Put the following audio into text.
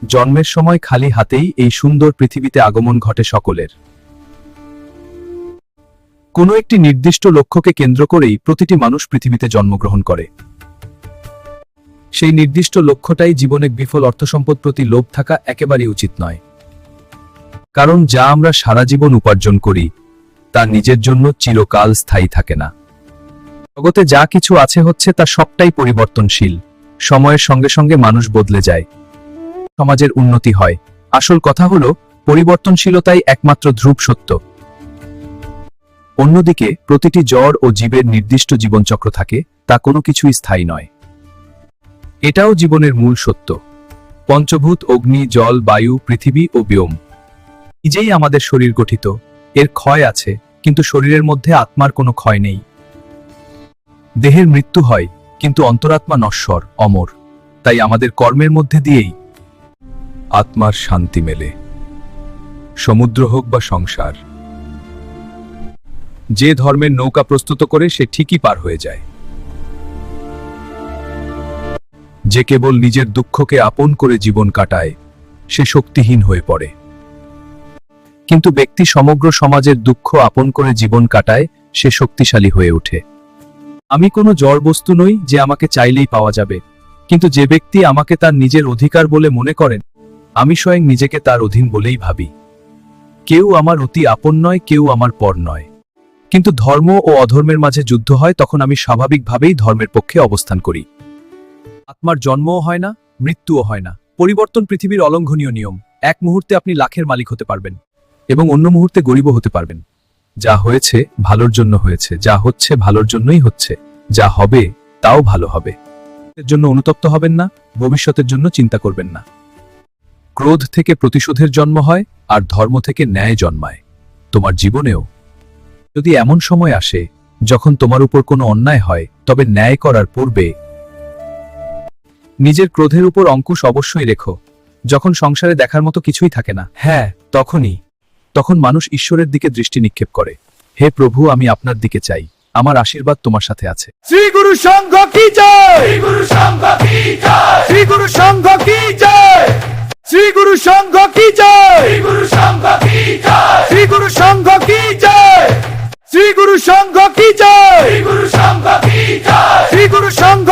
জন্মের সময় খালি হাতেই এই সুন্দর পৃথিবীতে আগমন ঘটে সকলের। কোনো একটি নির্দিষ্ট লক্ষ্যকে কেন্দ্র করেই প্রতিটি মানুষ পৃথিবীতে জন্মগ্রহণ করে। সেই নির্দিষ্ট লক্ষ্যটাই জীবনে বিফল অর্থসম্পদ প্রতি লোভ থাকা একেবারেই উচিত নয়। কারণ যা আমরা সারা জীবন উপার্জন করি তা নিজের জন্য চিরকাল স্থায়ী থাকে না। জগতে যা কিছু আছে হচ্ছে তা সবটাই পরিবর্তনশীল। সময়ের সঙ্গে সঙ্গে মানুষ বদলে যায়, সমাজের উন্নতি হয়। আসল কথা হলো পরিবর্তনশীলতাই একমাত্র ধ্রুব সত্য। অন্যদিকে প্রতিটি জড় ও জীবের নির্দিষ্ট জীবনচক্র থাকে, তা কোনো কিছুই স্থায়ী নয়। এটাও জীবনের মূল সত্য। পঞ্চভূত অগ্নি, জল, বায়ু, পৃথিবী ও ব্যোম নিজেই আমাদের শরীর গঠিত। এর ক্ষয় আছে, কিন্তু শরীরের মধ্যে আত্মার কোনো ক্ষয় নেই। দেহের মৃত্যু হয়, কিন্তু অন্তরাত্মা নশ্বর, অমর। তাই আমাদের কর্মের মধ্যে দিয়েই আত্মার শান্তি মেলে। সমুদ্র হোক বা সংসার, যে ধর্মের নৌকা প্রস্তুত করে সে ঠিকই পার হয়ে যায়। যে কেবল নিজের দুঃখকে আপন করে জীবন কাটায় সে শক্তিহীন হয়ে পড়ে। কিন্তু ব্যক্তি সমগ্র সমাজের দুঃখ আপন করে জীবন কাটায় সে শক্তিশালী হয়ে ওঠে। আমি কোনো জড় বস্তু নই যে আমাকে চাইলেই পাওয়া যাবে, কিন্তু যে ব্যক্তি আমাকে তার নিজের অধিকার বলে মনে করেন, আমি স্বয়ং নিজেকে তার অধীন বলেই ভাবি। কেউ আমার অতি আপন নয়, কেউ আমার পর নয়। কিন্তু ধর্ম ও অধর্মের মাঝে যুদ্ধ হয়, তখন আমি স্বাভাবিকভাবেই ধর্মের পক্ষে অবস্থান করি। আত্মার জন্মও হয় না, মৃত্যুও হয় না। পরিবর্তন পৃথিবীর অলঙ্ঘনীয় নিয়ম। এক মুহূর্তে আপনি লাখের মালিক হতে পারবেন এবং অন্য মুহূর্তে গরিবও হতে পারবেন। যা হয়েছে ভালোর জন্য হয়েছে, যা হচ্ছে ভালোর জন্যই হচ্ছে, যা হবে তাও ভালো হবে। এর জন্য অনুতপ্ত হবেন না, ভবিষ্যতের জন্য চিন্তা করবেন না। ক্রোধ থেকে প্রতিশোধের জন্ম হয়, আর ধর্ম থেকে ন্যায় জন্মায়। তোমার জীবনেও যদি এমন সময় আসে যখন তোমার উপর কোনো অন্যায় হয়, তবে ন্যায় করার পূর্বে নিজের ক্রোধের উপর অঙ্কুশ অবশ্যই রেখো। যখন সংসারে দেখার মতো কিছুই থাকে না, হ্যাঁ, তখন মানুষ ঈশ্বরের দিকে দৃষ্টি নিক্ষেপ করে। হে প্রভু, আমি আপনার দিকে চাই, আমার আশীর্বাদ তোমার সাথে আছে। শ্রী গুরু সংঘ কি জয়, শ্রী গুরু সংঘ কি জয়, শ্রী গুরু সংঘ কি জয়, শ্রী গুরু সংঘ কি জয়, শ্রী গুরু সংঘ কি জয়, শ্রী গুরু সংঘ কি জয়, শ্রী গুরু সংঘ কি জয়, শ্রী গুরু সংঘ কি জয়, শ্রী গুরু সংঘ